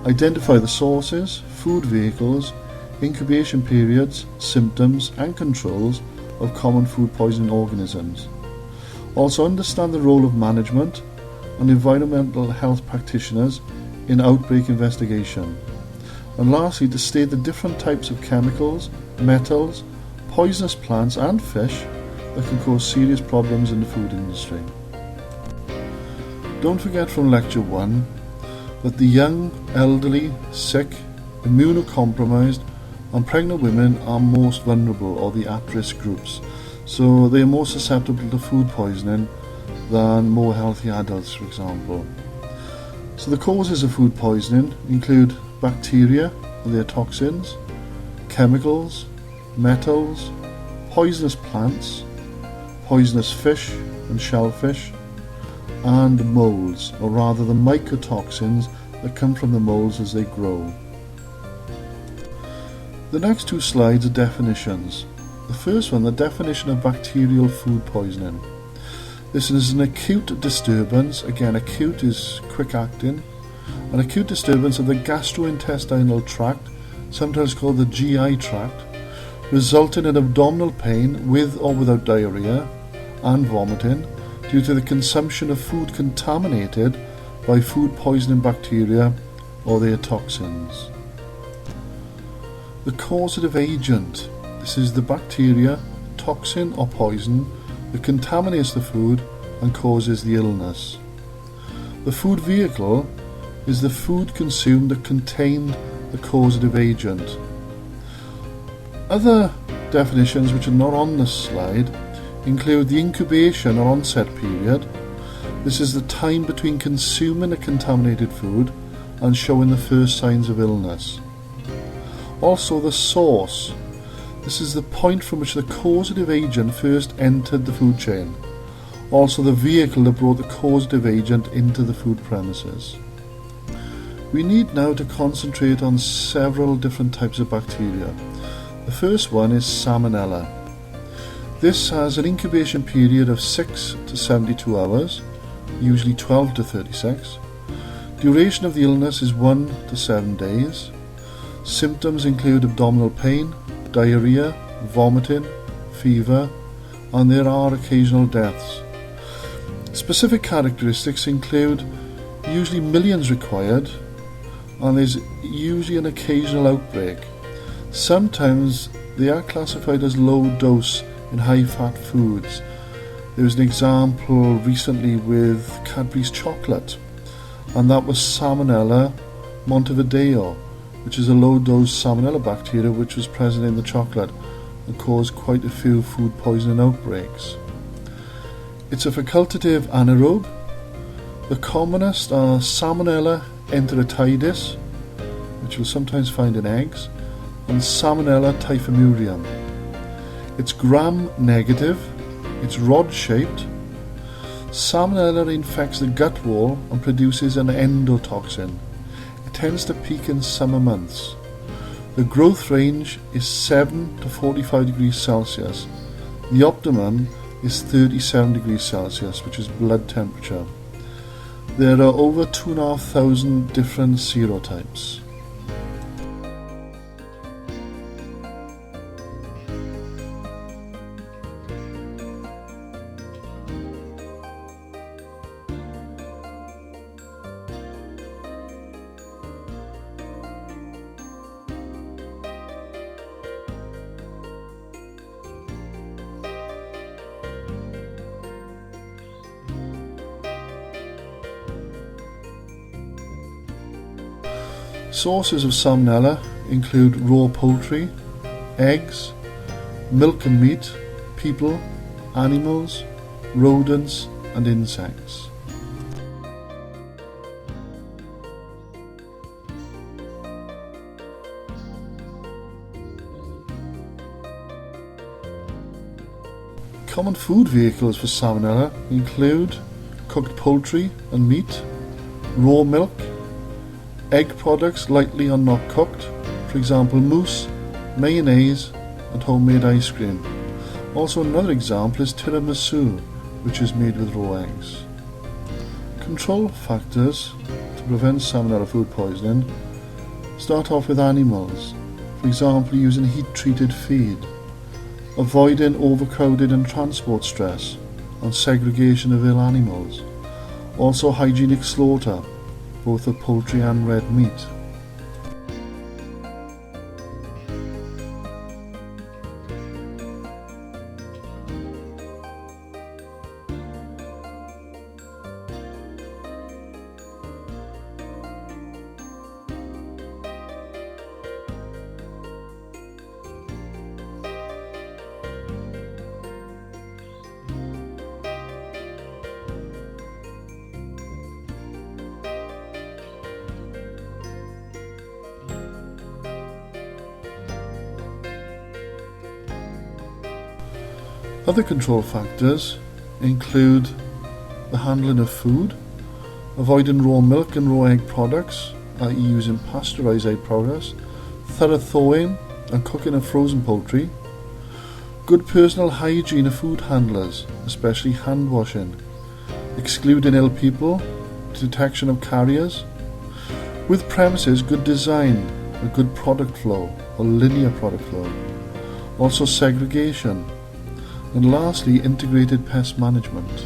Identify the sources, food vehicles, incubation periods, symptoms and controls of common food poisoning organisms. Also understand the role of management and environmental health practitioners in outbreak investigation. And lastly, to state the different types of chemicals, metals, poisonous plants and fish that can cause serious problems in the food industry. Don't forget from Lecture 1 that the young, elderly, sick, immunocompromised and pregnant women are most vulnerable, or the at-risk groups, so they are more susceptible to food poisoning than more healthy adults, for example. So the causes of food poisoning include bacteria and their toxins, chemicals, metals, poisonous plants, poisonous fish and shellfish, and molds, or rather the mycotoxins that come from the molds as they grow. The next two slides are definitions. The first one, the definition of bacterial food poisoning. This is an acute disturbance, again acute is quick acting, an acute disturbance of the gastrointestinal tract, sometimes called the GI tract, resulting in abdominal pain with or without diarrhea and vomiting due to the consumption of food contaminated by food poisoning bacteria or their toxins. The causative agent. This is the bacteria, toxin or poison that contaminates the food and causes the illness. The food vehicle is the food consumed that contained the causative agent. Other definitions which are not on this slide include the incubation or onset period. This is the time between consuming a contaminated food and showing the first signs of illness. Also the source. This is the point from which the causative agent first entered the food chain. Also the vehicle that brought the causative agent into the food premises. We need now to concentrate on several different types of bacteria. The first one is Salmonella. This has an incubation period of 6 to 72 hours, usually 12 to 36. Duration of the illness is 1 to 7 days. Symptoms include abdominal pain, diarrhea, vomiting, fever, and there are occasional deaths. Specific characteristics include usually millions required, and there's usually an occasional outbreak. Sometimes they are classified as low dose in high fat foods. There was an example recently with Cadbury's chocolate, and that was Salmonella montevideo, which is a low dose Salmonella bacteria which was present in the chocolate and caused quite a few food poisoning outbreaks. It's a facultative anaerobe. The commonest are Salmonella enterocolitica, which you'll sometimes find in eggs, and Salmonella typhimurium. It's gram-negative, it's rod-shaped. Salmonella infects the gut wall and produces an endotoxin. It tends to peak in summer months. The growth range is 7 to 45 degrees Celsius. The optimum is 37 degrees Celsius, which is blood temperature. There are over 2,500 different serotypes. Sources of Salmonella include raw poultry, eggs, milk and meat, people, animals, rodents and insects. Common food vehicles for Salmonella include cooked poultry and meat, raw milk, egg products lightly or not cooked, for example mousse, mayonnaise and homemade ice cream. Also another example is tiramisu, which is made with raw eggs. Control factors to prevent Salmonella food poisoning Start off with animals, for example using heat-treated feed, avoiding overcrowded and transport stress, and segregation of ill animals. Also hygienic slaughter, both of poultry and red meat. Other control factors include the handling of food, avoiding raw milk and raw egg products, i.e. using pasteurised egg products, thorough thawing and cooking of frozen poultry, good personal hygiene of food handlers, especially hand washing, excluding ill people, detection of carriers, with premises good design, a good product flow or linear product flow, also segregation, and lastly integrated pest management.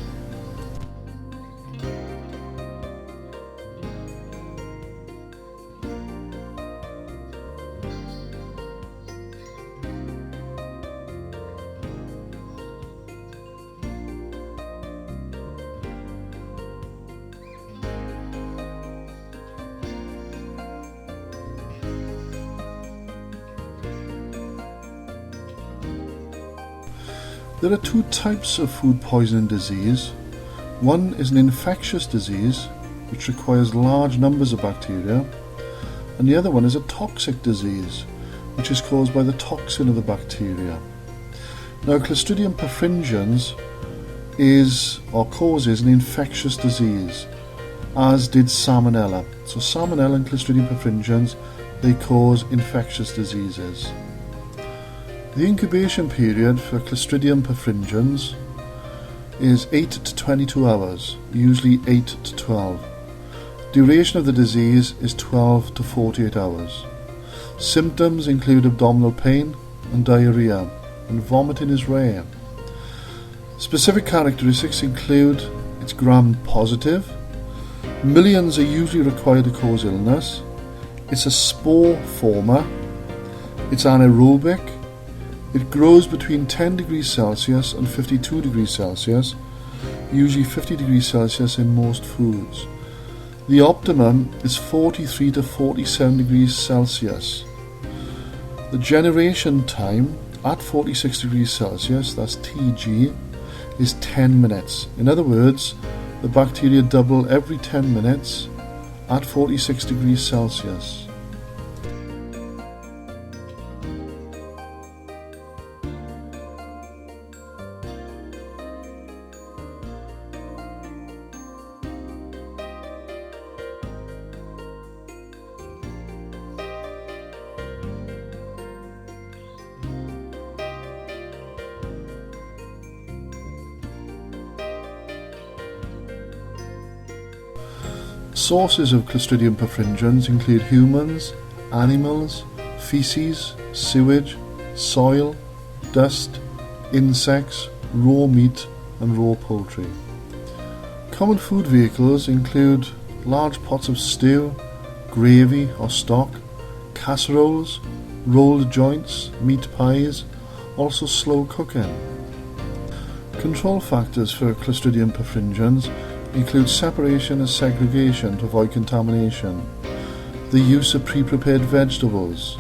There are two types of food poisoning disease. One is an infectious disease, which requires large numbers of bacteria, and the other one is a toxic disease, which is caused by the toxin of the bacteria. Now, Clostridium perfringens causes an infectious disease, as did Salmonella. So Salmonella and Clostridium perfringens, they cause infectious diseases. The incubation period for Clostridium perfringens is 8 to 22 hours, usually 8 to 12. Duration of the disease is 12 to 48 hours. Symptoms include abdominal pain and diarrhea, and vomiting is rare. Specific characteristics include it's gram-positive, millions are usually required to cause illness, it's a spore former, it's anaerobic, it grows between 10 degrees Celsius and 52 degrees Celsius, usually 50 degrees Celsius in most foods. The optimum is 43 to 47 degrees Celsius. The generation time at 46 degrees Celsius, that's TG, is 10 minutes. In other words, the bacteria double every 10 minutes at 46 degrees Celsius. Sources of Clostridium perfringens include humans, animals, feces, sewage, soil, dust, insects, raw meat and raw poultry. Common food vehicles include large pots of stew, gravy or stock, casseroles, rolled joints, meat pies, also slow cooking. Control factors for Clostridium perfringens include separation and segregation to avoid contamination, the use of pre-prepared vegetables,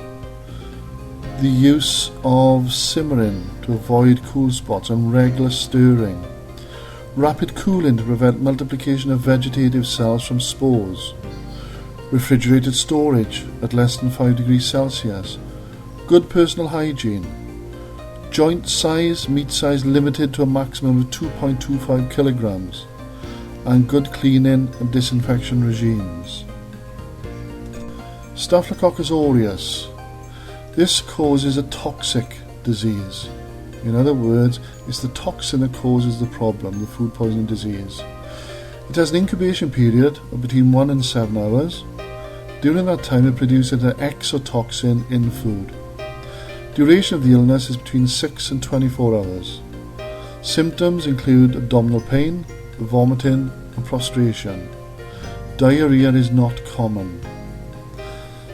the use of simmering to avoid cool spots and regular stirring, rapid cooling to prevent multiplication of vegetative cells from spores, refrigerated storage at less than 5 degrees Celsius, good personal hygiene, joint size, meat size limited to a maximum of 2.25 kilograms, and good cleaning and disinfection regimes. Staphylococcus aureus. This causes a toxic disease. In other words, it's the toxin that causes the problem, the food poisoning disease. It has an incubation period of between 1 and 7 hours. During that time it produces an exotoxin in food. Duration of the illness is between 6 and 24 hours. Symptoms include abdominal pain, vomiting and prostration. Diarrhea is not common.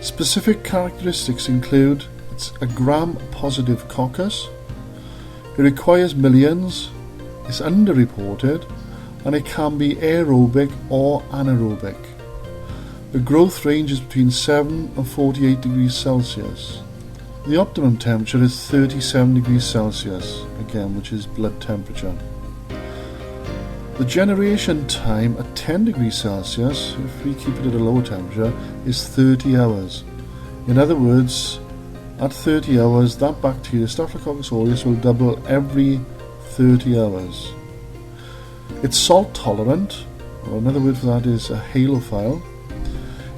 Specific characteristics include it's a gram-positive coccus, it requires millions, it's underreported, and it can be aerobic or anaerobic. The growth range is between 7 and 48 degrees Celsius. The optimum temperature is 37 degrees Celsius, again, which is blood temperature. The generation time at 10 degrees Celsius, if we keep it at a lower temperature, is 30 hours. In other words, at 30 hours, that bacteria, Staphylococcus aureus, will double every 30 hours. It's salt tolerant, or another word for that is a halophile.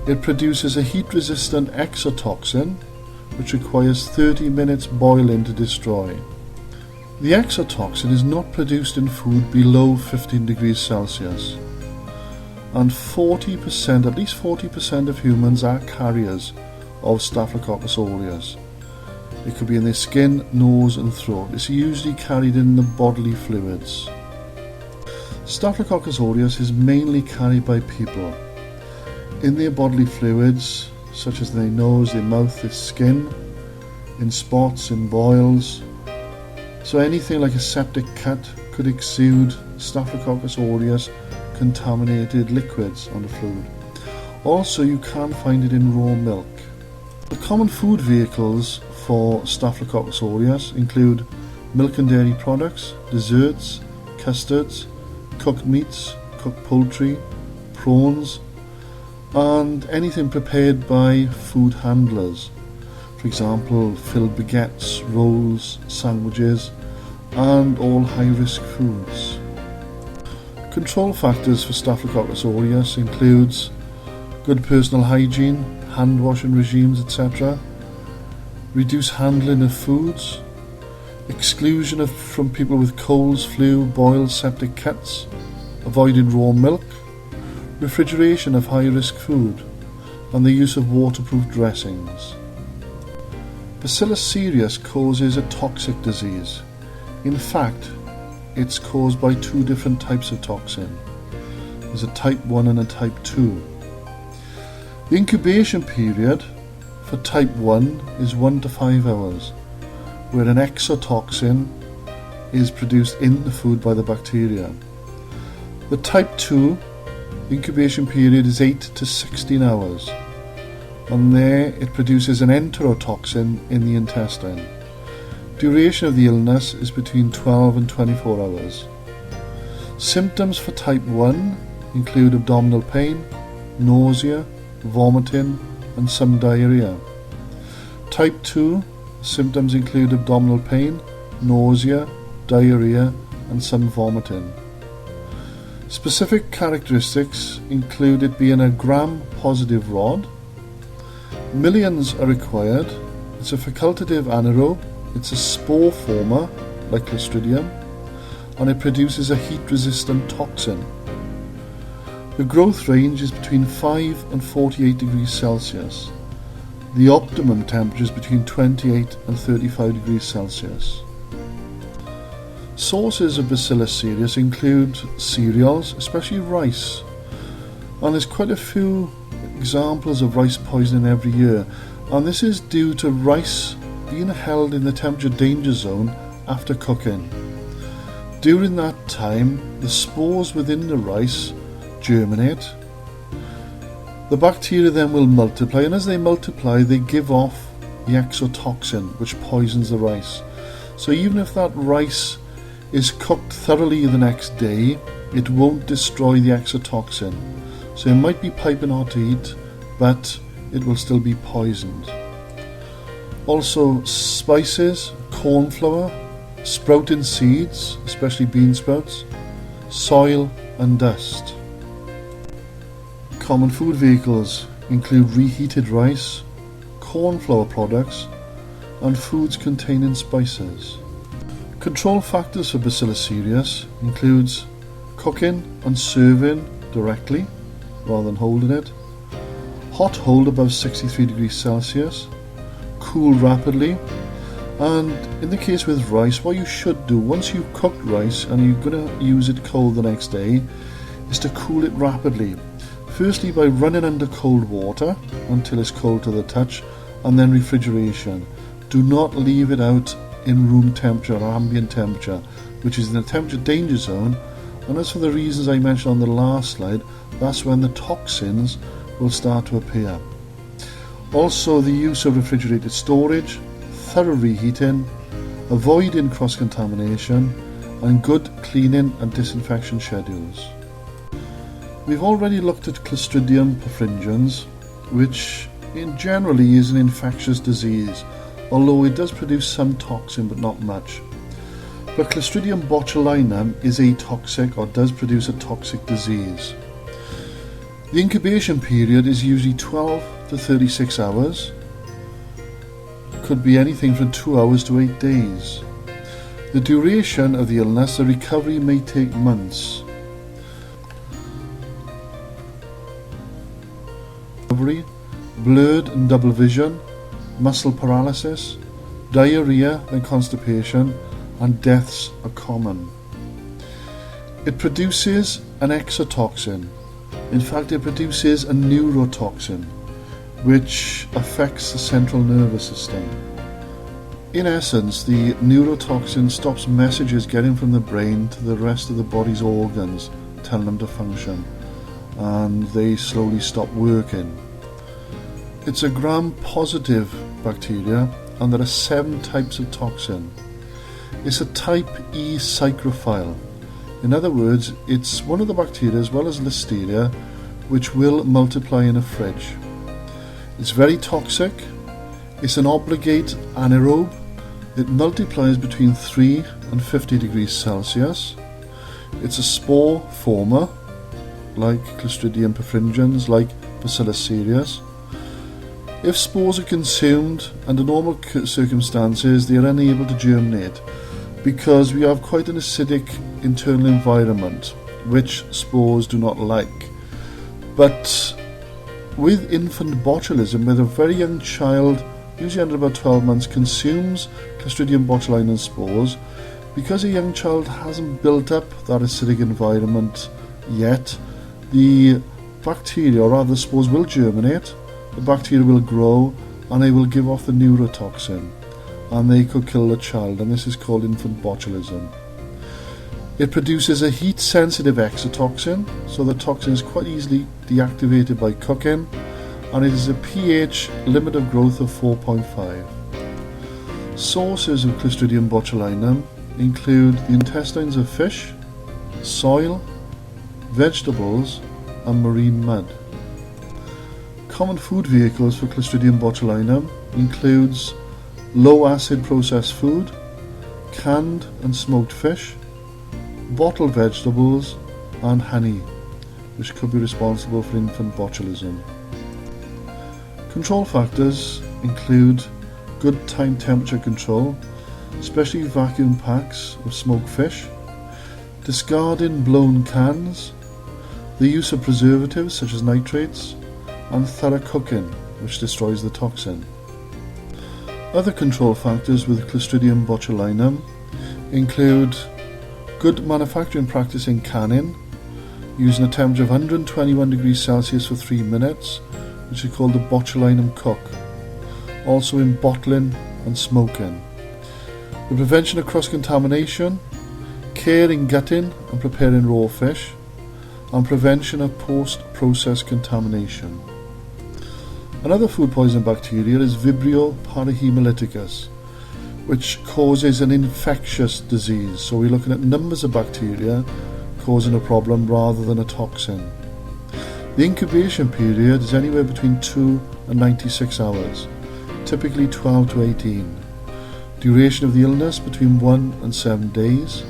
It produces a heat-resistant exotoxin, which requires 30 minutes boiling to destroy. The exotoxin is not produced in food below 15 degrees Celsius, and 40%, at least 40% of humans are carriers of Staphylococcus aureus. It could be in their skin, nose and throat. It's usually carried in the bodily fluids. Staphylococcus aureus is mainly carried by people in their bodily fluids, such as their nose, their mouth, their skin, in spots, in boils. So anything like a septic cut could exude Staphylococcus aureus contaminated liquids on the fluid. Also, you can find it in raw milk. The common food vehicles for Staphylococcus aureus include milk and dairy products, desserts, custards, cooked meats, cooked poultry, prawns, and anything prepared by food handlers. For example, filled baguettes, rolls, sandwiches, and all high-risk foods. Control factors for Staphylococcus aureus includes good personal hygiene, hand washing regimes, etc., reduce handling of foods, exclusion from people with colds, flu, boils, septic cuts, avoiding raw milk, refrigeration of high-risk food, and the use of waterproof dressings. Bacillus cereus causes a toxic disease. In fact, it's caused by two different types of toxin. There's a type 1 and a type 2. The incubation period for type 1 is 1 to 5 hours, where an exotoxin is produced in the food by the bacteria. The type 2 incubation period is 8 to 16 hours, and there it produces an enterotoxin in the intestine. Duration of the illness is between 12 and 24 hours. Symptoms for type 1 include abdominal pain, nausea, vomiting, and some diarrhea. Type 2 symptoms include abdominal pain, nausea, diarrhea, and some vomiting. Specific characteristics include it being a gram-positive rod. Millions are required. It's a facultative anaerobe. It's a spore former, like Clostridium, and it produces a heat-resistant toxin. The growth range is between 5 and 48 degrees Celsius. The optimum temperature is between 28 and 35 degrees Celsius. Sources of Bacillus cereus include cereals, especially rice, and there's quite a few examples of rice poisoning every year, and this is due to rice being held in the temperature danger zone after cooking. During that time, the spores within the rice germinate. The bacteria then will multiply, and as they multiply, they give off the exotoxin, which poisons the rice. So even if that rice is cooked thoroughly the next day, it won't destroy the exotoxin. So it might be piping hot to eat, but it will still be poisoned. Also, spices, corn flour, sprouting seeds, especially bean sprouts, soil and dust. Common food vehicles include reheated rice, corn flour products, and foods containing spices. Control factors for Bacillus cereus includes cooking and serving directly rather than holding it, hot hold above 63 degrees Celsius, cool rapidly, and in the case with rice, what you should do once you've cooked rice and you're going to use it cold the next day is to cool it rapidly. Firstly by running under cold water until it's cold to the touch, and then refrigeration. Do not leave it out in room temperature or ambient temperature, which is in the temperature danger zone, and as for the reasons I mentioned on the last slide, that's when the toxins will start to appear. Also, the use of refrigerated storage, thorough reheating, avoiding cross-contamination, and good cleaning and disinfection schedules. We've already looked at Clostridium perfringens, which generally is an infectious disease, although it does produce some toxin but not much. But Clostridium botulinum is atoxic, or does produce a toxic disease. The incubation period is usually 12 to 36 hours. Could be anything from 2 hours to 8 days. The duration of the illness, the recovery may take months. Blurred and double vision, muscle paralysis, diarrhea and constipation, and deaths are common. It produces an exotoxin. In fact, it produces a neurotoxin, which affects the central nervous system. In essence, the neurotoxin stops messages getting from the brain to the rest of the body's organs, telling them to function, and they slowly stop working. It's a gram-positive bacteria, and there are 7 types of toxin. It's a type E psychrophile. In other words, it's one of the bacteria, as well as Listeria, which will multiply in a fridge. It's very toxic. It's an obligate anaerobe. It multiplies between 3 and 50 degrees Celsius. It's a spore former, like Clostridium perfringens, like Bacillus cereus. If spores are consumed under normal circumstances, they are unable to germinate because we have quite an acidic internal environment, which spores do not like. But with infant botulism, where a very young child, usually under about 12 months, consumes Clostridium botulinum spores, because a young child hasn't built up that acidic environment yet, the bacteria, or rather the spores, will germinate. The bacteria will grow and they will give off the neurotoxin, and they could kill the child, and this is called infant botulism. It produces a heat-sensitive exotoxin, so the toxin is quite easily deactivated by cooking, and it is a pH limit of growth of 4.5. Sources of Clostridium botulinum include the intestines of fish, soil, vegetables, and marine mud. Common food vehicles for Clostridium botulinum includes low acid processed food, canned and smoked fish, bottled vegetables, and honey, which could be responsible for infant botulism. Control factors include good time temperature control, especially vacuum packs of smoked fish, discarding blown cans, the use of preservatives such as nitrates, and thorough cooking, which destroys the toxin. Other control factors with Clostridium botulinum include good manufacturing practice in canning, using a temperature of 121 degrees Celsius for 3 minutes, which is called the botulinum cook. Also in bottling and smoking. The prevention of cross-contamination, care in gutting and preparing raw fish, and prevention of post-process contamination. Another food poisoning bacteria is Vibrio parahaemoliticus, which causes an infectious disease. So we're looking at numbers of bacteria causing a problem rather than a toxin. The incubation period is anywhere between 2 and 96 hours, typically 12 to 18. Duration of the illness between 1 and 7 days.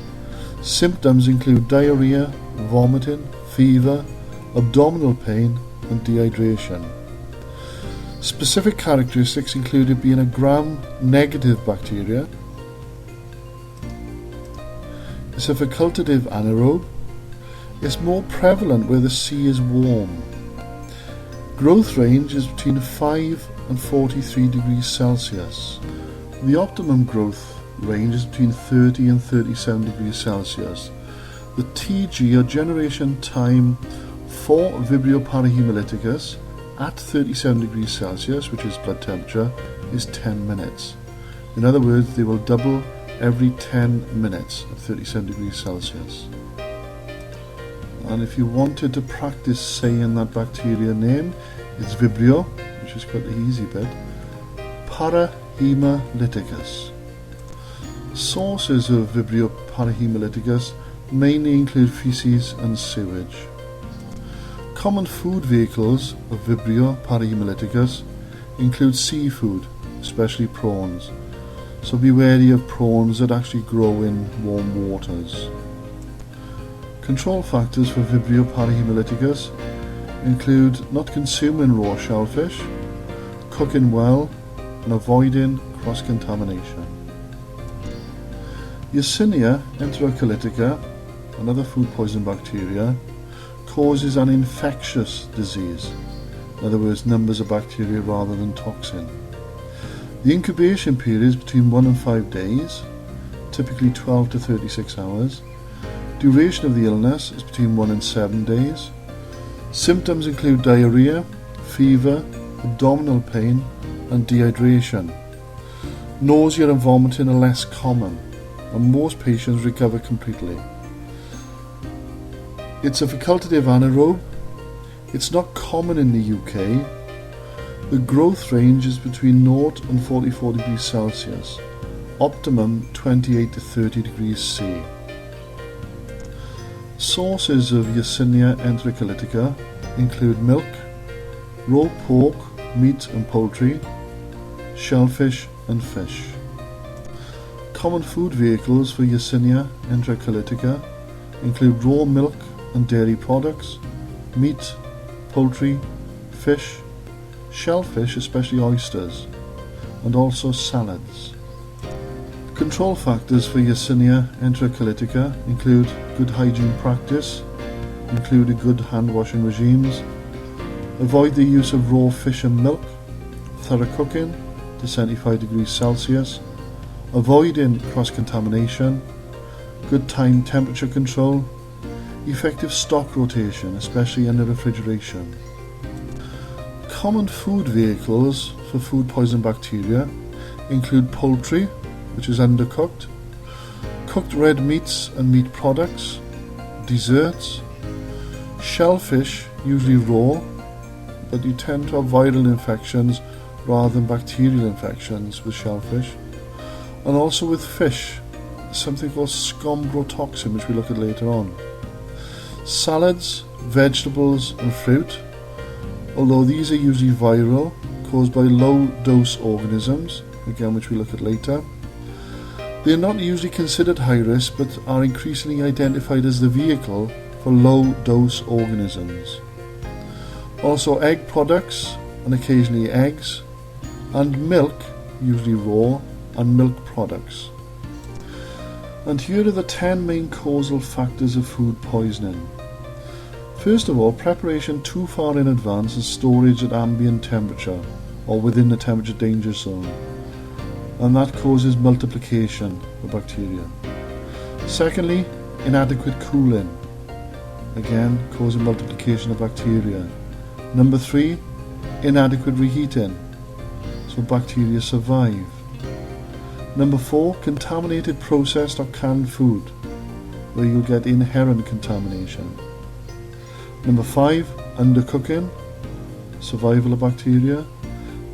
Symptoms include diarrhea, vomiting, fever, abdominal pain, and dehydration. Specific characteristics include it being a gram-negative bacteria. It's a facultative anaerobe. It's more prevalent where the sea is warm. Growth range is between 5 and 43 degrees Celsius. The optimum growth range is between 30 and 37 degrees Celsius. The TG, or generation time, for Vibrio parahaemoliticus at 37 degrees Celsius, which is blood temperature, is 10 minutes. In other words, they will double every 10 minutes at 37 degrees Celsius. And if you wanted to practice saying that bacteria name, it's Vibrio, which is quite the easy bit, parahaemoliticus. Sources of Vibrio parahaemoliticus mainly include feces and sewage. Common food vehicles of Vibrio parahaemoliticus include seafood, especially prawns, so be wary of prawns that actually grow in warm waters. Control factors for Vibrio parahaemoliticus include not consuming raw shellfish, cooking well, and avoiding cross-contamination. Yersinia enterocolitica, another food poison bacteria, causes an infectious disease, in other words, numbers of bacteria rather than toxin. The incubation period is between 1 and 5 days, typically 12 to 36 hours. Duration of the illness is between 1 and 7 days. Symptoms include diarrhea, fever, abdominal pain, and dehydration. Nausea and vomiting are less common, and most patients recover completely. It's a facultative anaerobe. It's not common in the UK. The growth range is between 0 and 44 degrees Celsius, optimum 28 to 30 degrees C. Sources of Yersinia enterocolitica include milk, raw pork, meat and poultry, shellfish and fish. Common food vehicles for Yersinia enterocolitica include raw milk and dairy products, meat, poultry, fish, shellfish, especially oysters, and also salads. Control factors for Yersinia enterocolitica include good hygiene practice, including good hand washing regimes, avoid the use of raw fish and milk, thorough cooking to 75 degrees Celsius, avoiding cross-contamination, good time temperature control, effective stock rotation, especially under refrigeration. Common food vehicles for food poison bacteria include poultry, which is undercooked, cooked red meats and meat products, desserts, shellfish, usually raw, but you tend to have viral infections rather than bacterial infections with shellfish, and also with fish, something called scombrotoxin, which we look at later on. Salads, vegetables and fruit, although these are usually viral, caused by low-dose organisms, again which we look at later. They are not usually considered high risk, but are increasingly identified as the vehicle for low-dose organisms. Also egg products, and occasionally eggs, and milk, usually raw, and milk products. And here are the 10 main causal factors of food poisoning. First of all, preparation too far in advance and storage at ambient temperature or within the temperature danger zone, and that causes multiplication of bacteria. Secondly, inadequate cooling, again causing multiplication of bacteria. Number 3, inadequate reheating, so bacteria survive. Number 4, contaminated processed or canned food, where you'll get inherent contamination. Number 5, undercooking, survival of bacteria.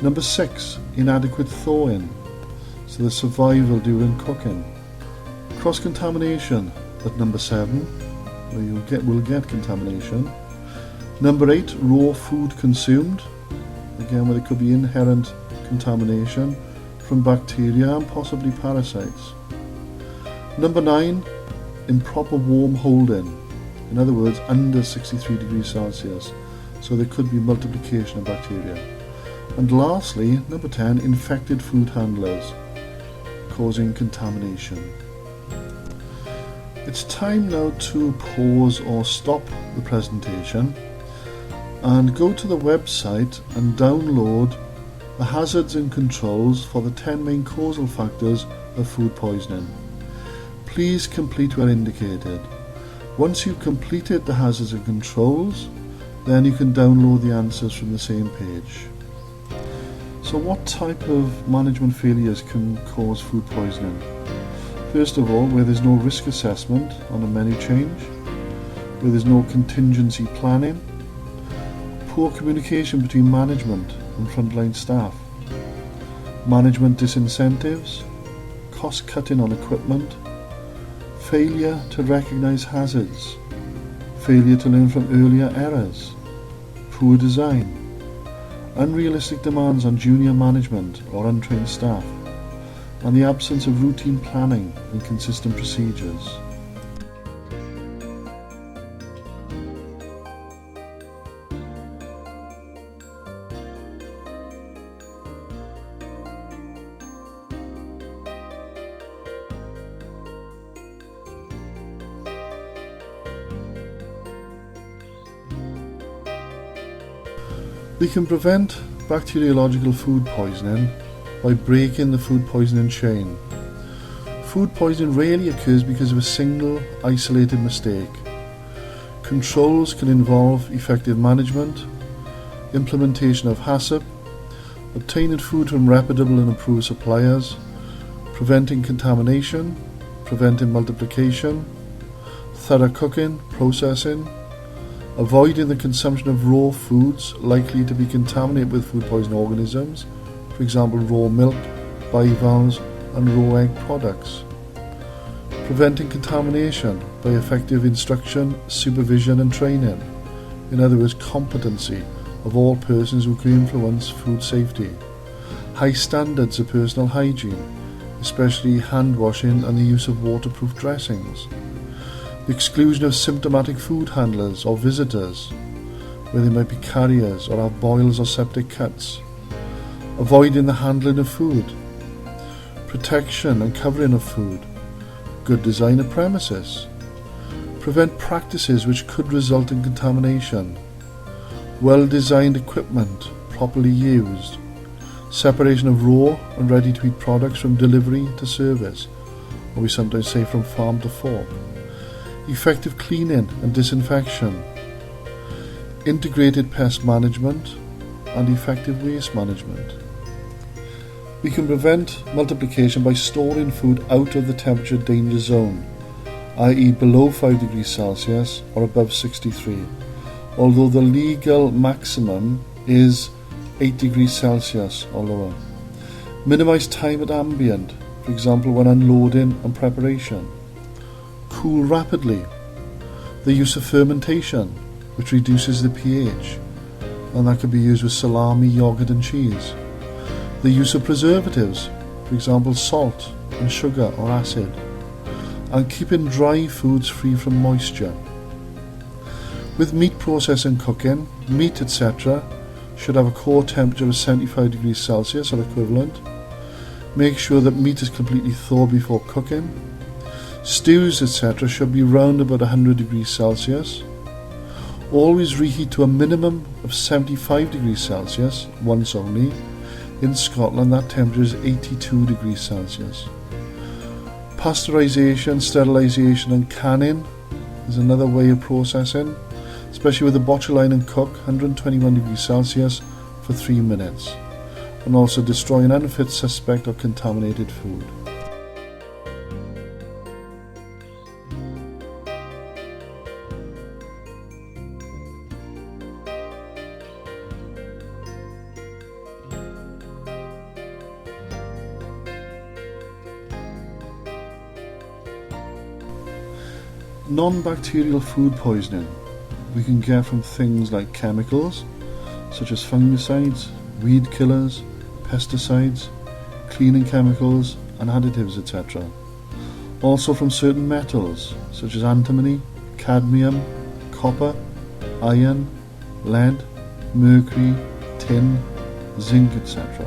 Number 6, inadequate thawing, so the survival during cooking. Cross-contamination at number 7, where you will get contamination. Number 8, raw food consumed, again where there could be inherent contamination from bacteria and possibly parasites. Number 9, improper warm holding, in other words under 63 degrees Celsius, so there could be multiplication of bacteria. And lastly, number 10, infected food handlers, causing contamination. It's time now to pause or stop the presentation. and go to the website and download the hazards and controls for the 10 main causal factors of food poisoning. Please complete where indicated. Once you've completed the hazards and controls, then you can download the answers from the same page. So what type of management failures can cause food poisoning? First of all, where there's no risk assessment on a menu change, where there's no contingency planning, poor communication between management and frontline staff, management disincentives, cost cutting on equipment, failure to recognise hazards, failure to learn from earlier errors, poor design, unrealistic demands on junior management or untrained staff, and the absence of routine planning and consistent procedures. We can prevent bacteriological food poisoning by breaking the food poisoning chain. Food poisoning rarely occurs because of a single isolated mistake. Controls can involve effective management, implementation of HACCP, obtaining food from reputable and approved suppliers, preventing contamination, preventing multiplication, thorough cooking, processing, avoiding the consumption of raw foods likely to be contaminated with food poisoning organisms, for example raw milk, bivalves and raw egg products. Preventing contamination by effective instruction, supervision and training, in other words competency of all persons who can influence food safety. High standards of personal hygiene, especially hand washing and the use of waterproof dressings. The exclusion of symptomatic food handlers or visitors, where they might be carriers or have boils or septic cuts. Avoiding the handling of food. Protection and covering of food. Good design of premises. Prevent practices which could result in contamination. Well-designed equipment, properly used. Separation of raw and ready-to-eat products from delivery to service, or we sometimes say from farm to fork. Effective cleaning and disinfection, integrated pest management and effective waste management. We can prevent multiplication by storing food out of the temperature danger zone, i.e. below 5 degrees Celsius or above 63, although the legal maximum is 8 degrees Celsius or lower. Minimise time at ambient, for example when unloading and preparation. Cool rapidly. The use of fermentation, which reduces the pH, and that can be used with salami, yogurt and cheese. The use of preservatives, for example salt and sugar or acid. And keeping dry foods free from moisture. With meat processing and cooking, meat etc. should have a core temperature of 75 degrees Celsius or equivalent. Make sure that meat is completely thawed before cooking. Stews etc. should be round about 100 degrees Celsius. Always reheat to a minimum of 75 degrees Celsius, once only. In Scotland that temperature is 82 degrees Celsius. Pasteurisation, sterilisation and canning is another way of processing, especially with the botulinum cook 121 degrees Celsius for 3 minutes, and also destroying unfit, suspect or contaminated food. Non-bacterial food poisoning we can get from things like chemicals such as fungicides, weed killers, pesticides, cleaning chemicals and additives etc. Also from certain metals such as antimony, cadmium, copper, iron, lead, mercury, tin, zinc etc.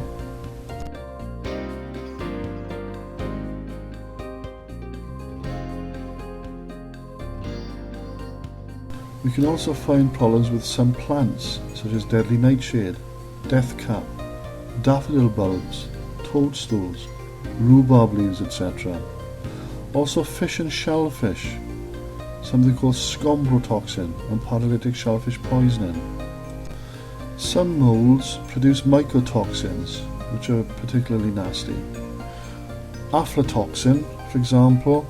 We can also find problems with some plants, such as deadly nightshade, deathcap, daffodil bulbs, toadstools, rhubarb leaves, etc. Also fish and shellfish, something called scombrotoxin and paralytic shellfish poisoning. Some molds produce mycotoxins, which are particularly nasty. Aflatoxin, for example,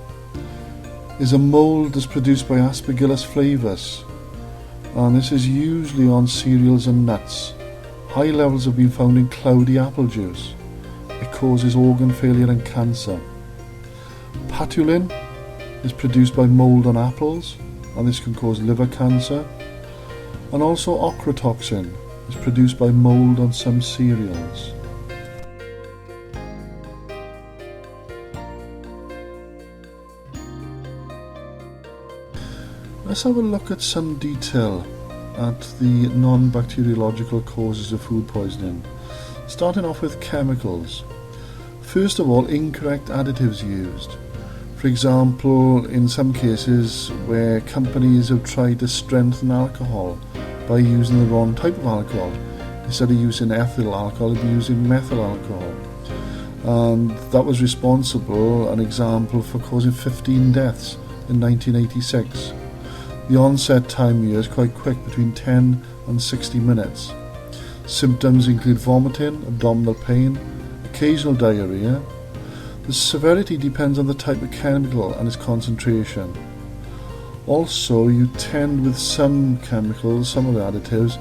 is a mold that's produced by Aspergillus flavus, and this is usually on cereals and nuts. High levels have been found in cloudy apple juice. It causes organ failure and cancer. Patulin is produced by mold on apples, and this can cause liver cancer. And also ochratoxin is produced by mold on some cereals. Let's have a look at some detail at the non-bacteriological causes of food poisoning, starting off with chemicals. First of all, incorrect additives used. For example, in some cases where companies have tried to strengthen alcohol by using the wrong type of alcohol. Instead of using ethyl alcohol, they'd be using methyl alcohol. And that was responsible, an example, for causing 15 deaths in 1986. The onset time here is quite quick, between 10 and 60 minutes. Symptoms include vomiting, abdominal pain, occasional diarrhea. The severity depends on the type of chemical and its concentration. Also, you tend with some chemicals, some of the additives,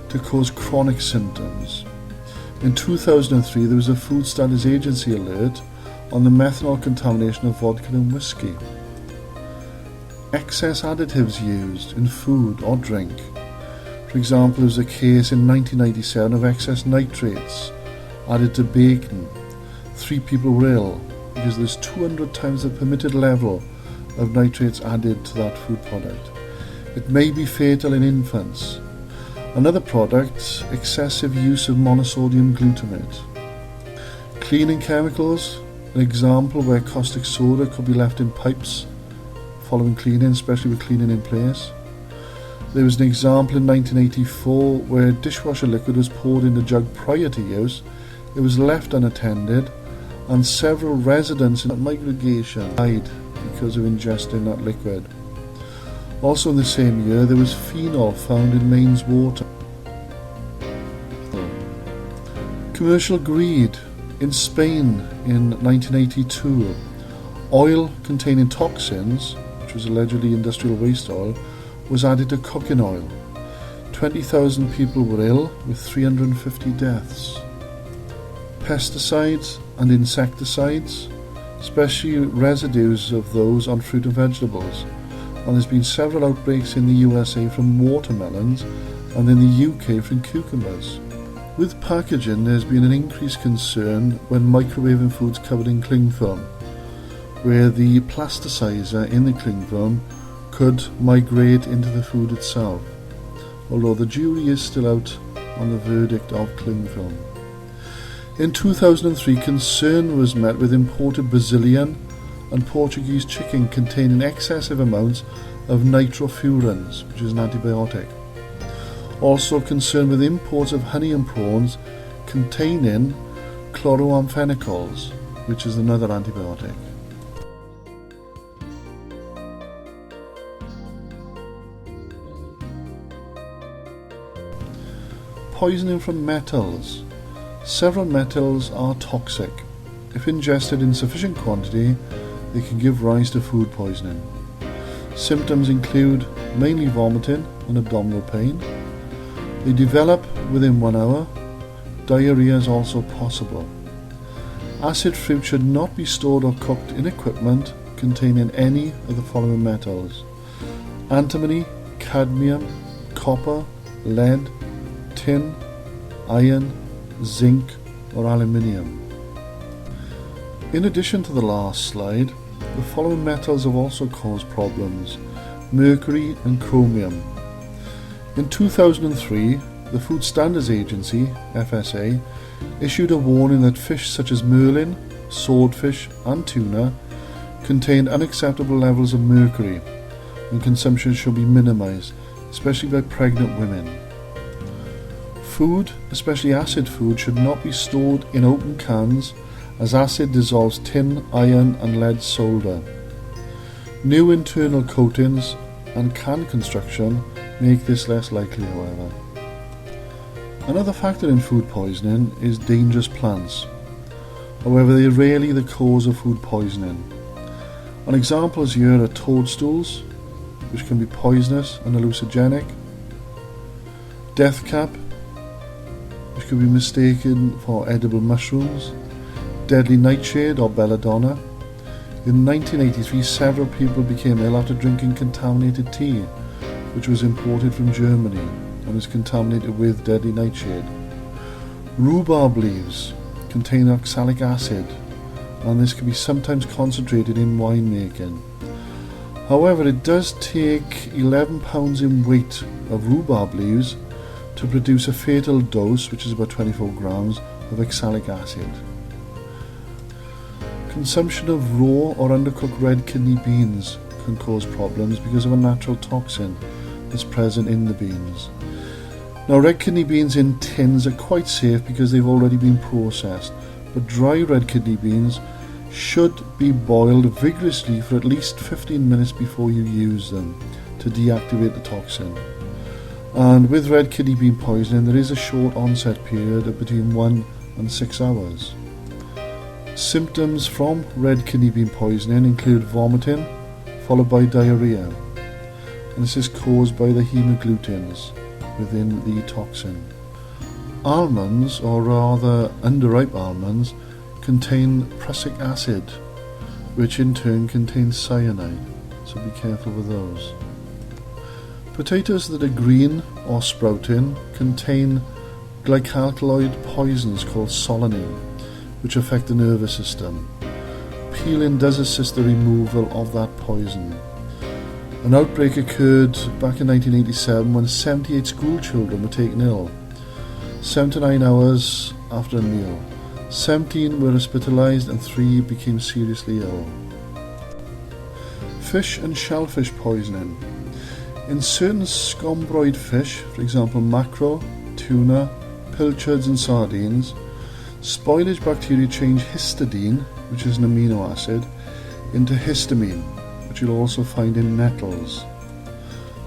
to cause chronic symptoms. In 2003, there was a Food Standards Agency alert on the methanol contamination of vodka and whiskey. Excess additives used in food or drink. For example, there was a case in 1997 of excess nitrates added to bacon. 3 people were ill because there's 200 times the permitted level of nitrates added to that food product. It may be fatal in infants. Another product, excessive use of monosodium glutamate. Cleaning chemicals, an example where caustic soda could be left in pipes following cleaning, especially with cleaning in place. There was an example in 1984 where dishwasher liquid was poured in the jug prior to use. It was left unattended, and several residents in migration died because of ingesting that liquid. Also in the same year, there was phenol found in mains water. Commercial greed. In Spain in 1982, oil containing toxins, which was allegedly industrial waste oil, was added to cooking oil. 20,000 people were ill, with 350 deaths. Pesticides and insecticides, especially residues of those on fruit and vegetables. And there's been several outbreaks in the USA from watermelons and in the UK from cucumbers. With packaging, there's been an increased concern when microwaving foods covered in cling film, where the plasticizer in the cling film could migrate into the food itself, although the jury is still out on the verdict of cling film. In 2003, concern was met with imported Brazilian and Portuguese chicken containing excessive amounts of nitrofurans, which is an antibiotic. Also concern with imports of honey and prawns containing chloroamphenicals, which is another antibiotic. Poisoning from metals. Several metals are toxic. If ingested in sufficient quantity, they can give rise to food poisoning. Symptoms include mainly vomiting and abdominal pain. They develop within 1 hour. Diarrhea is also possible. Acid fruit should not be stored or cooked in equipment containing any of the following metals: antimony, cadmium, copper, lead, tin, iron, zinc or aluminium. In addition to the last slide, the following metals have also caused problems: mercury and chromium. In 2003, the Food Standards Agency, FSA, issued a warning that fish such as marlin, swordfish and tuna contained unacceptable levels of mercury, and consumption should be minimized, especially by pregnant women. Food, especially acid food, should not be stored in open cans as acid dissolves tin, iron and lead solder. New internal coatings and can construction make this less likely, however. Another factor in food poisoning is dangerous plants. However, they are rarely the cause of food poisoning. An examples here are toadstools, which can be poisonous and hallucinogenic, deathcap, which could be mistaken for edible mushrooms, deadly nightshade or belladonna. In 1983, several people became ill after drinking contaminated tea, which was imported from Germany and is contaminated with deadly nightshade. Rhubarb leaves contain oxalic acid, and this can be sometimes concentrated in winemaking. However, it does take 11 pounds in weight of rhubarb leaves to produce a fatal dose, which is about 24 grams, of oxalic acid. Consumption of raw or undercooked red kidney beans can cause problems because of a natural toxin that's present in the beans. Now, red kidney beans in tins are quite safe because they've already been processed, but dry red kidney beans should be boiled vigorously for at least 15 minutes before you use them to deactivate the toxin. And with red kidney bean poisoning, there is a short onset period of between 1 and 6 hours. Symptoms from red kidney bean poisoning include vomiting, followed by diarrhea, and this is caused by the hemagglutins within the toxin. Almonds, or rather underripe almonds, contain prussic acid, which in turn contains cyanide, so be careful with those. Potatoes that are green or sprouting contain glycalkaloid poisons called solanine, which affect the nervous system. Peeling does assist the removal of that poison. An outbreak occurred back in 1987 when 78 school children were taken ill 79 hours after a meal. 17 were hospitalized and 3 became seriously ill. Fish and shellfish poisoning. In certain scombroid fish, for example mackerel, tuna, pilchards and sardines, spoilage bacteria change histidine, which is an amino acid, into histamine, which you'll also find in nettles.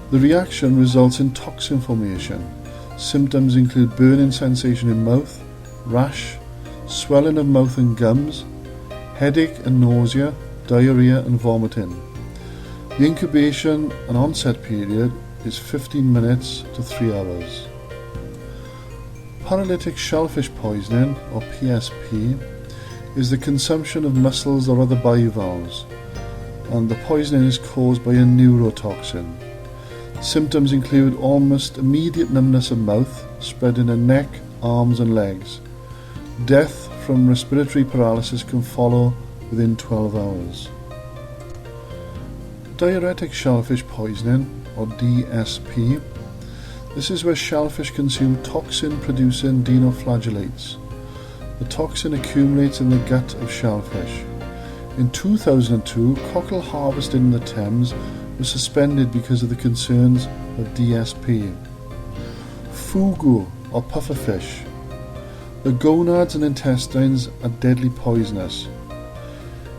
The reaction results in toxin formation. Symptoms include burning sensation in mouth, rash, swelling of mouth and gums, headache and nausea, diarrhea and vomiting. The incubation and onset period is 15 minutes to 3 hours. Paralytic shellfish poisoning, or PSP, is the consumption of mussels or other bivalves, and the poisoning is caused by a neurotoxin. Symptoms include almost immediate numbness of mouth, spreading in neck, arms and legs. Death from respiratory paralysis can follow within 12 hours. Diuretic shellfish poisoning, or DSP. This is where shellfish consume toxin-producing dinoflagellates. The toxin accumulates in the gut of shellfish. In 2002, cockle harvested in the Thames was suspended because of the concerns of DSP. Fugu, or pufferfish. The gonads and intestines are deadly poisonous.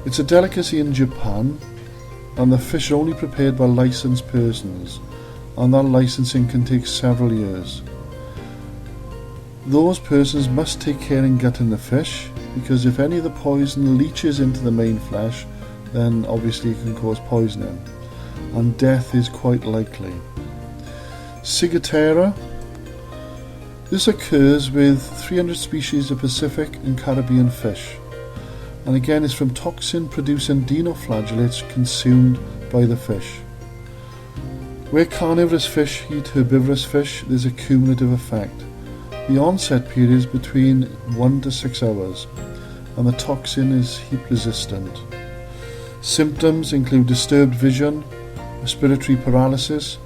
It's a delicacy in Japan, and the fish are only prepared by licensed persons, and that licensing can take several years. Those persons must take care in gutting the fish, because if any of the poison leaches into the main flesh, then obviously it can cause poisoning, and death is quite likely. Ciguatera. This occurs with 300 species of Pacific and Caribbean fish, and again is from toxin-producing dinoflagellates consumed by the fish. Where carnivorous fish eat herbivorous fish, there's a cumulative effect. The onset period is between 1 to 6 hours, and the toxin is heat resistant. Symptoms include disturbed vision, respiratory paralysis,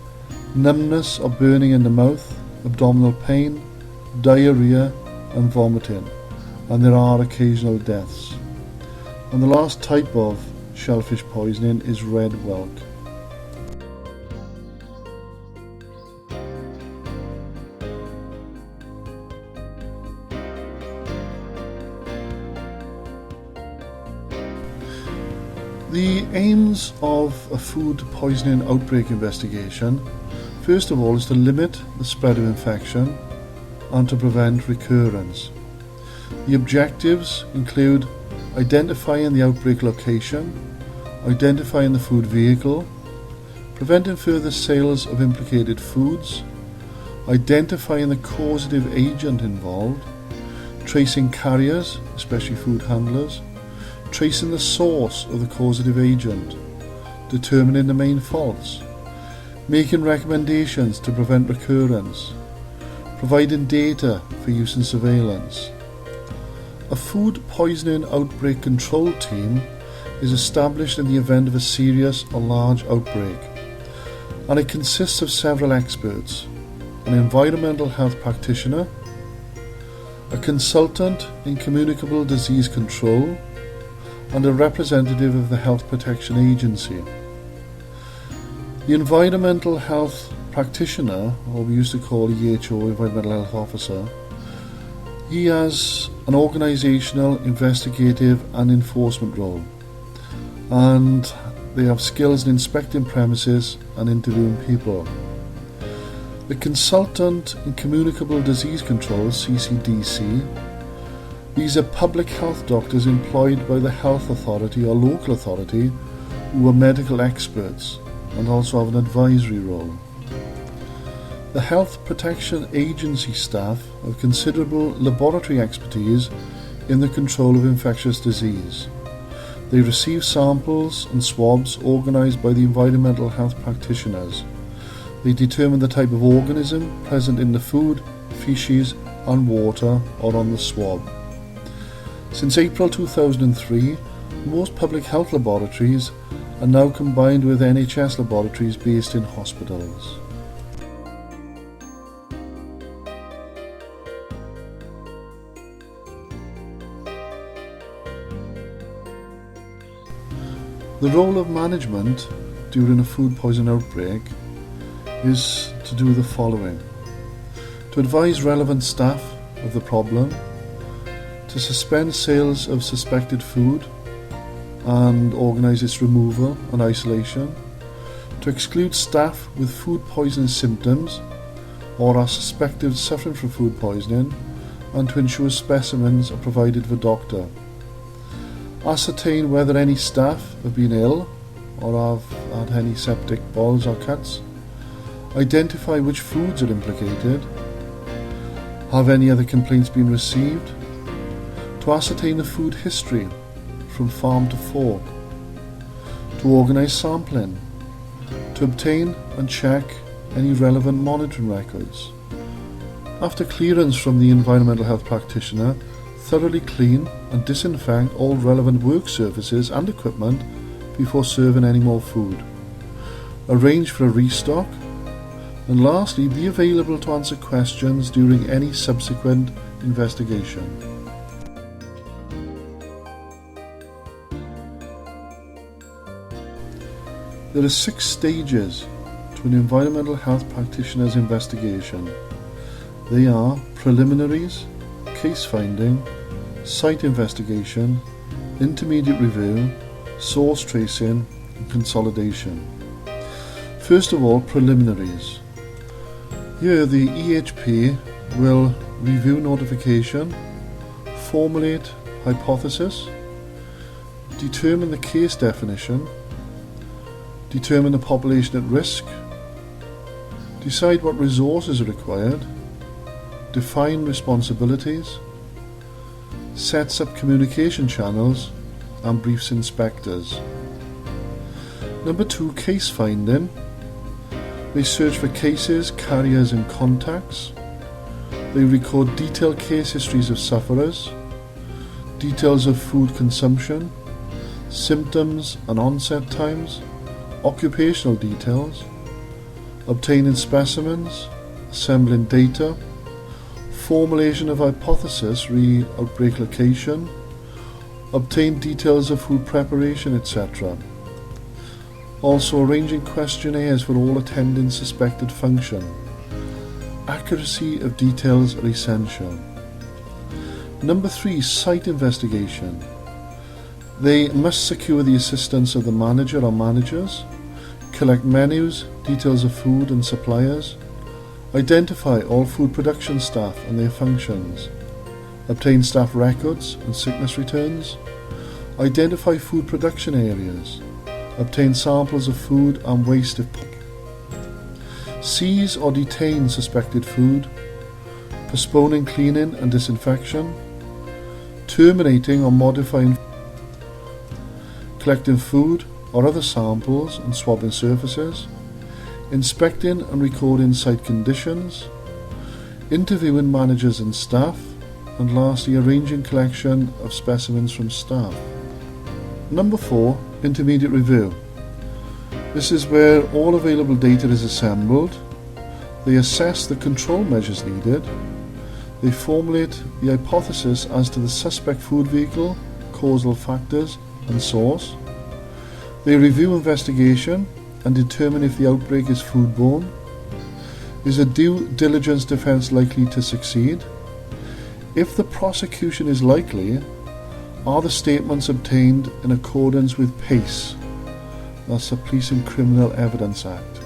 numbness or burning in the mouth, abdominal pain, diarrhea and vomiting, and there are occasional deaths. And the last type of shellfish poisoning is red whelk. The aims of a food poisoning outbreak investigation, first of all, is to limit the spread of infection and to prevent recurrence. The objectives include identifying the outbreak location, identifying the food vehicle, preventing further sales of implicated foods, identifying the causative agent involved, tracing carriers, especially food handlers, tracing the source of the causative agent, determining the main faults, making recommendations to prevent recurrence, providing data for use in surveillance. A food poisoning outbreak control team is established in the event of a serious or large outbreak, and it consists of several experts: an environmental health practitioner, a consultant in communicable disease control, and a representative of the Health Protection Agency. The environmental health practitioner, or we used to call EHO, Environmental Health Officer, he has an organisational, investigative and enforcement role, and they have skills in inspecting premises and interviewing people. The consultant in communicable disease control, CCDC, these are public health doctors employed by the health authority or local authority who are medical experts and also have an advisory role. The Health Protection Agency staff have considerable laboratory expertise in the control of infectious disease. They receive samples and swabs organised by the environmental health practitioners. They determine the type of organism present in the food, feces and water or on the swab. Since April 2003, most public health laboratories are now combined with NHS laboratories based in hospitals. The role of management during a food poison outbreak is to do the following: to advise relevant staff of the problem, to suspend sales of suspected food and organise its removal and isolation, to exclude staff with food poisoning symptoms or are suspected of suffering from food poisoning, and to ensure specimens are provided for doctor. Ascertain whether any staff have been ill or have had any septic boils or cuts. Identify which foods are implicated. Have any other complaints been received? To ascertain the food history from farm to fork. To organise sampling. To obtain and check any relevant monitoring records. After clearance from the environmental health practitioner, thoroughly clean and disinfect all relevant work surfaces and equipment before serving any more food. Arrange for a restock, and lastly, be available to answer questions during any subsequent investigation. There are 6 stages to an environmental health practitioner's investigation. They are preliminaries, case finding, site investigation, intermediate review, source tracing and consolidation. First of all, preliminaries. Here the EHP will review notification, formulate hypothesis, determine the case definition, determine the population at risk, decide what resources are required, define responsibilities, sets up communication channels and briefs inspectors. Number 2, case finding. They search for cases, carriers and contacts. They record detailed case histories of sufferers, details of food consumption, symptoms and onset times, occupational details, obtaining specimens, assembling data, formulation of hypothesis re outbreak location, obtain details of food preparation, etc. Also arranging questionnaires for all attending suspected function. Accuracy of details are essential. Number 3, site investigation. They must secure the assistance of the manager or managers, collect menus, details of food and suppliers, identify all food production staff and their functions, obtain staff records and sickness returns, identify food production areas, obtain samples of food and waste if possible, seize or detain suspected food, postponing cleaning and disinfection, terminating or modifying, collecting food or other samples and swabbing surfaces, inspecting and recording site conditions, interviewing managers and staff, and lastly arranging collection of specimens from staff. Number 4, intermediate review. This is where all available data is assembled. They assess the control measures needed. They formulate the hypothesis as to the suspect food vehicle, causal factors and source. They review investigation and determine if the outbreak is foodborne. Is a due diligence defence likely to succeed? If the prosecution is likely, are the statements obtained in accordance with PACE, that's the Police and Criminal Evidence Act.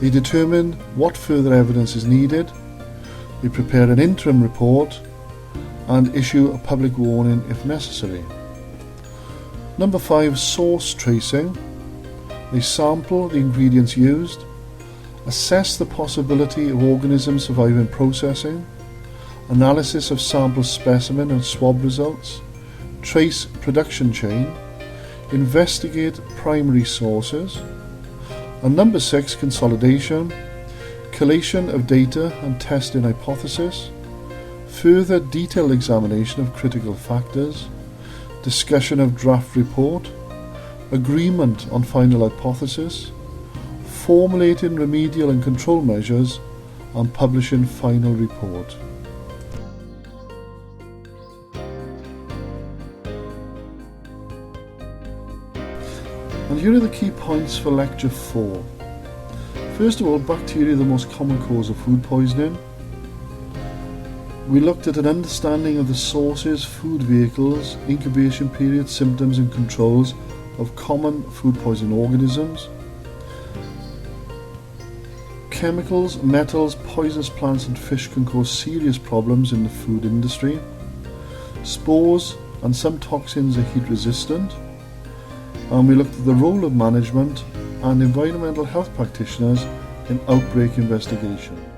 They determine what further evidence is needed. They prepare an interim report and issue a public warning if necessary. Number 5, source tracing. They sample the ingredients used, assess the possibility of organisms surviving processing, analysis of sample specimen and swab results, trace production chain, investigate primary sources. And number 6, consolidation, collation of data and testing hypothesis, further detailed examination of critical factors, discussion of draft report, agreement on final hypothesis, formulating remedial and control measures, and publishing final report. And here are the key points for Lecture 4. First of all, bacteria are the most common cause of food poisoning. We looked at an understanding of the sources, food vehicles, incubation period, symptoms and controls of common food poisoning organisms. Chemicals, metals, poisonous plants and fish can cause serious problems in the food industry. Spores and some toxins are heat resistant. And we looked at the role of management and environmental health practitioners in outbreak investigation.